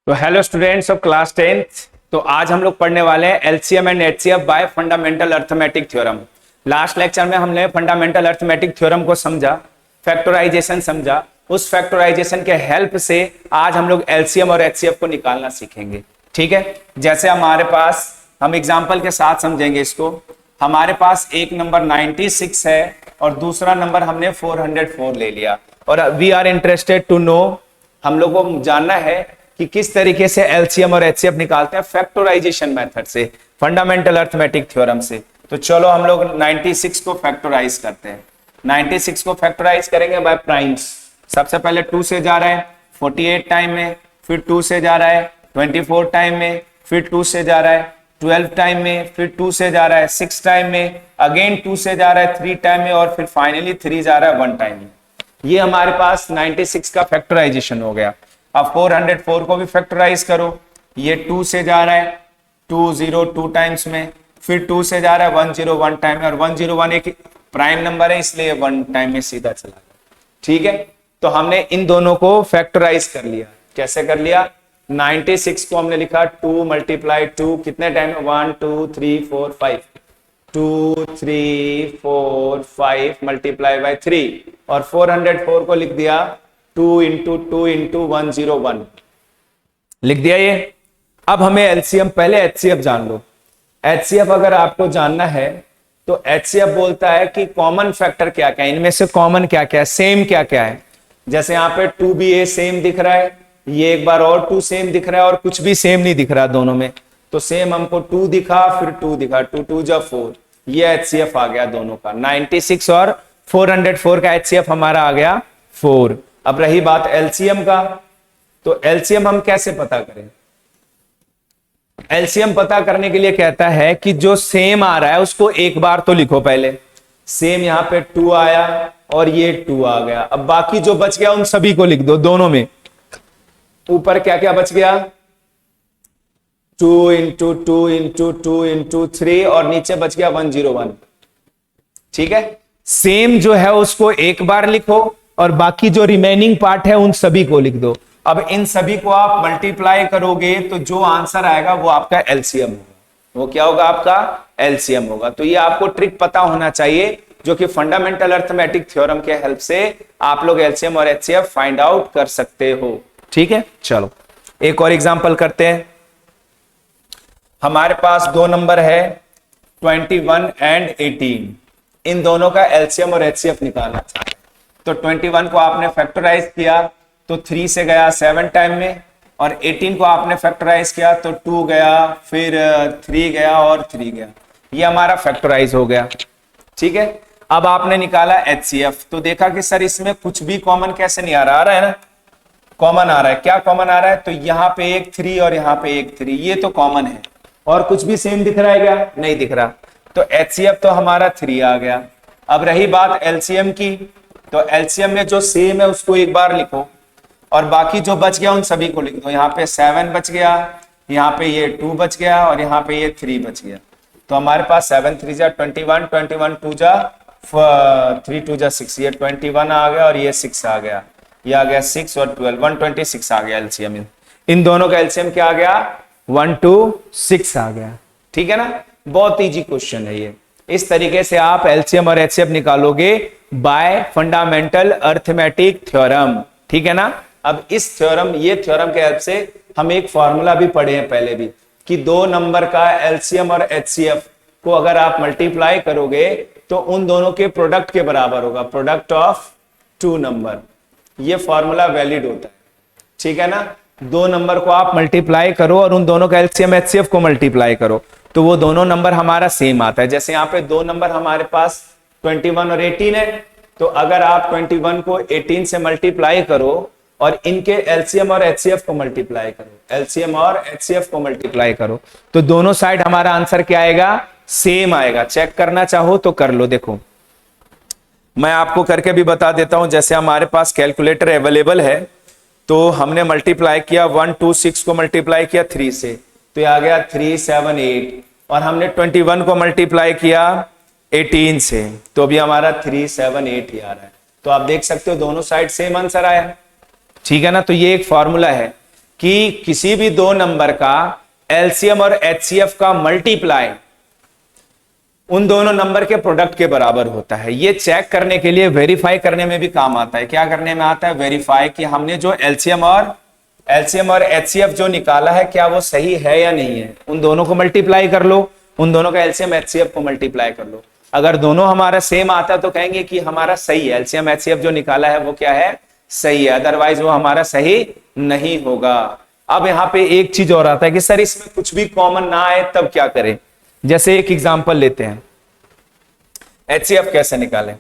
तो hello students of class 10th। तो आज हम लोग पढ़ने वाले हैं LCM and HCF bye fundamental arithmetic theorem. Last lecture में हमने फंडामेंटल अर्थमेटिक थ्योरम को समझा, फैक्टराइजेशन समझा। उस फैक्टराइजेशन के हेल्प से आज हम लोग एलसीएम और एचसीएफ को निकालना सीखेंगे। ठीक है, जैसे हमारे पास, हम एग्जाम्पल के साथ समझेंगे इसको। हमारे पास एक नंबर 96 है और दूसरा नंबर हमने 404 ले लिया, और we are interested to know, हम लोग को जानना है कि किस तरीके से एलसीएम और एचसीएफ निकालते हैं फैक्टराइजेशन मेथड से, फंडामेंटल अर्थमेटिक थ्योरम से। तो चलो हम लोग 96 को फैक्टराइज करते हैं। 96 को फैक्टराइज करेंगे बाय प्राइम्स। सबसे पहले 2 से जा रहा है 48 टाइम में, फिर 2 से जा रहा है 24 टाइम में, फिर 2 से जा रहा है 12 टाइम में, फिर 2 से जा रहा है 6 टाइम में, अगेन 2 से जा रहा है 3 टाइम में, और फिर फाइनली 3 जा रहा है 1 टाइम में। ये हमारे पास 96 का फैक्टराइजेशन हो गया। अब 404 को भी फैक्टराइज करो। ये 2 से जा रहा है 202 टाइम्स में, फिर 2 से जा रहा है 101 टाइम में, और 101 एक प्राइम नंबर है इसलिए 1 टाइम में सीधा चला गया। ठीक है, तो हमने इन दोनों को फैक्टराइज कर लिया। कैसे कर लिया? 96 को हमने लिखा 2 मल्टीप्लाई 2 कितने टाइम में? 1 2 3 4 5, 2 3 4 5 मल्टीप्लाई बाय 3, और 404 को लिख दिया 2 इंटू 2 इंटू 101 लिख दिया ये। अब हमें एलसीएम, पहले एचसीएफ जान लो। एचसीएफ अगर आपको जानना है तो एचसीएफ बोलता है कि कॉमन फैक्टर क्या क्या है, इनमें से कॉमन क्या क्या है, सेम क्या क्या है। जैसे यहाँ पे 2 सेम दिख रहा है, ये एक बार और 2 सेम दिख रहा है, और कुछ भी सेम नहीं दिख रहा दोनों में। तो सेम हमको 2 दिखा, फिर 2 दिखा, 2 2 जा 4, ये एचसीएफ आ गया दोनों का। 96 और 404 का एचसीएफ हमारा आ गया 4। अब रही बात एलसीएम का, तो एलसीएम हम कैसे पता करें? एलसीएम पता करने के लिए कहता है कि जो सेम आ रहा है उसको एक बार तो लिखो पहले। सेम यहाँ पे 2 आया और ये 2 आ गया। अब बाकी जो बच गया उन सभी को लिख दो दोनों में। ऊपर क्या क्या बच गया? 2 इंटू 2 इंटू 2 इंटू 3, और नीचे बच गया 101। ठीक है, सेम जो है उसको एक बार लिखो, और बाकी जो रिमेनिंग पार्ट है उन सभी को लिख दो। अब इन सभी को आप मल्टीप्लाई करोगे तो जो आंसर आएगा वो आपका एलसीएम होगा। वो क्या होगा? आपका एलसीएम होगा। तो ये आपको ट्रिक पता होना चाहिए, जो कि फंडामेंटल अर्थमेटिक थ्योरम के हेल्प से आप लोग एलसीएम और एचसीएफ फाइंड आउट कर सकते हो। ठीक है, चलो एक और एग्जांपल करते हैं। हमारे पास दो नंबर है 21 एंड 18। इन दोनों का एलसीएम और एचसीएफ निकालना चाहते हैं। तो 21 को आपने फैक्टराइज किया तो 3 से गया 7 टाइम में, और 18 को आपने फैक्टराइज किया तो 2 गया, फिर 3 गया और 3 गया। ये हमारा फैक्टराइज हो गया। ठीक है, अब आपने निकाला एचसीएफ, तो देखा कि सर इसमें कुछ भी कॉमन कैसे नहीं आ रहा? आ रहा है ना, कॉमन आ रहा है। क्या कॉमन आ रहा है? तो यहाँ पे एक 3 और यहाँ पे एक 3, ये तो कॉमन है। और कुछ भी सेम दिख रहा है क्या? नहीं दिख रहा। तो एचसीएफ तो हमारा 3 आ गया। अब रही बात एलसीएम की, तो एलसीएम में जो सेम है उसको एक बार लिखो, और बाकी जो बच गया उन सभी को लिख दो। यहाँ पे 7 बच गया, यहाँ पे ये 2 बच गया, और यहाँ पे ये 3 बच गया। तो हमारे पास 7 3 जा 21, 21 2 जा 3 2 जा 6, ये 21 आ गया, और ये 6 आ गया, ये आ गया 6 और 12, 126 आ गया एलसीएम। इन दोनों का एलसीएम क्या आ गया? 126 आ गया। ठीक है ना, बहुत इजी क्वेश्चन है ये। इस तरीके से आप एलसीएम और एचसीएफ निकालोगे बाय फंडामेंटल अर्थमेटिक थ्योरम। ठीक है ना। अब इस थ्योरम, ये थ्योरम के हेल्प से हम एक फॉर्मूला भी पढ़े हैं पहले भी, कि दो नंबर का एलसीएम और एचसीएफ को अगर आप मल्टीप्लाई करोगे तो उन दोनों के प्रोडक्ट के बराबर होगा, प्रोडक्ट ऑफ 2 नंबर। ये फॉर्मूला वैलिड होता है। ठीक है ना, दो नंबर को आप मल्टीप्लाई करो और उन दोनों का एलसीएम एचसीएफ को मल्टीप्लाई करो तो वो दोनों नंबर हमारा सेम आता है। जैसे यहाँ पे दो नंबर हमारे पास 21 और 18 है, तो अगर आप 21 को 18 से मल्टीप्लाई करो और इनके एलसीएम और एचसीएफ को मल्टीप्लाई करो, एलसीएम और एचसीएफ को मल्टीप्लाई करो, तो दोनों साइड हमारा आंसर क्या आएगा? सेम आएगा। चेक करना चाहो तो कर लो। देखो मैं आपको करके भी बता देता हूं। जैसे हमारे पास कैलकुलेटर अवेलेबल है, तो हमने मल्टीप्लाई किया 126 को मल्टीप्लाई किया 3 से, तो ये आ गया 378, और हमने 21 को मल्टीप्लाई किया 18 से, तो अभी हमारा 378 ही आ रहा है। तो आप देख सकते हो दोनों साइड सेम आंसर आया। ठीक है ना, तो ये एक फॉर्मूला है कि किसी भी दो नंबर का एलसीएम और एचसीएफ का मल्टीप्लाई उन दोनों नंबर के प्रोडक्ट के बराबर होता है। ये चेक करने के लिए वेरीफाई करने में भी काम आता है। क्या करने में आता है? वेरीफाई, कि हमने जो एलसीएम और एचसीएफ जो निकाला है क्या वो सही है या नहीं है। उन दोनों को मल्टीप्लाई कर लो, उन दोनों का एलसीएम एचसीएफ को मल्टीप्लाई कर लो। अगर दोनों हमारा सेम आता है तो कहेंगे कि हमारा सही है, एलसीएम एचसीएफ जो निकाला है वो क्या है? सही है, अदरवाइज वो हमारा सही नहीं होगा। अब यहाँ पे एक चीज और आता है कि सर इसमें कुछ भी कॉमन ना आए तब क्या करें। जैसे एक एग्जांपल लेते हैं, एचसीएफ कैसे निकालें।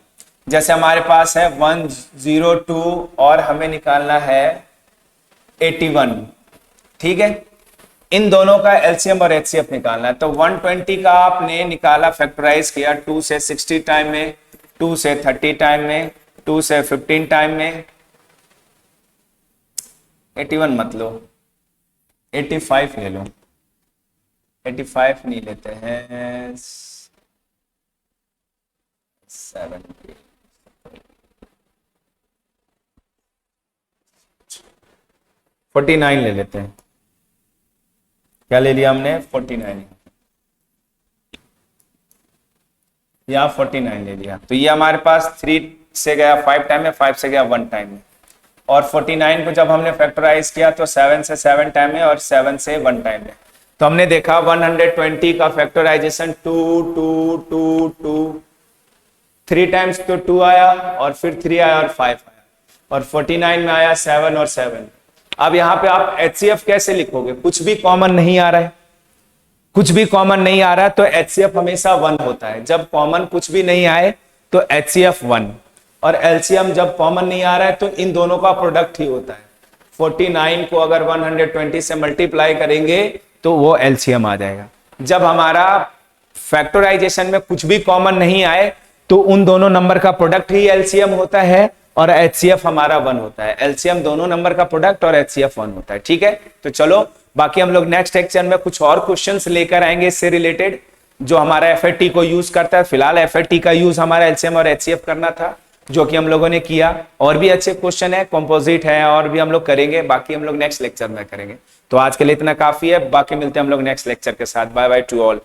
जैसे हमारे पास है 102 और हमें निकालना है 81, ठीक है। इन दोनों का एलसीएम और एचसीएफ निकालना है। तो 120 का आपने निकाला, फैक्टराइज किया 2 से 60 टाइम में, 2 से 30 टाइम में, 2 से 15 टाइम में। 81 मत लो, 85 ले लो। 85 नहीं लेते हैं, 70, 49 ले लेते हैं। क्या ले लिया हमने? 49 या 49 ले लिया। तो ये हमारे पास 3 से गया 5 टाइम में, 5 से गया 1 टाइम में। और 49 को जब हमने फैक्टराइज किया तो 7 से 7 टाइम में और 7 से 1 टाइम में। तो हमने देखा 120 का फैक्टराइजेशन 2 2 2 2 3 टाइम्स तो 2 आया और फिर 3 आया और 5 आया, और 49 में आया 7 और 7। अब यहाँ पे आप एचसीएफ कैसे लिखोगे? कुछ भी कॉमन नहीं आ रहा है, कुछ भी कॉमन नहीं आ रहा है तो एचसीएफ हमेशा 1 होता है। जब कॉमन कुछ भी नहीं आए तो एचसीएफ 1, और एलसीएम जब कॉमन नहीं आ रहा है तो इन दोनों का प्रोडक्ट ही होता है। 49 को अगर 120 से मल्टीप्लाई करेंगे तो वो एलसीएम आ जाएगा। जब हमारा फैक्टराइजेशन में कुछ भी कॉमन नहीं आए तो उन दोनों नंबर का प्रोडक्ट ही एलसीएम होता है और एचसीएफ हमारा 1 होता है। एलसीएम दोनों नंबर का प्रोडक्ट और एचसीएफ 1 होता है, ठीक है। तो चलो बाकी हम लोग नेक्स्ट लेक्चर में कुछ और क्वेश्चंस लेकर आएंगे इससे रिलेटेड, जो हमारा एफएटी को यूज करता है। फिलहाल एफएटी का यूज हमारा एलसीएम और एचसीएफ करना था, जो कि हम लोगों ने किया। और भी अच्छे क्वेश्चन है, कंपोजिट है, और भी हम लोग करेंगे। बाकी हम लोग नेक्स्ट लेक्चर में करेंगे। तो आज के लिए इतना काफी है, बाकी मिलते हैं हम लोग नेक्स्ट लेक्चर के साथ। Bye bye to all.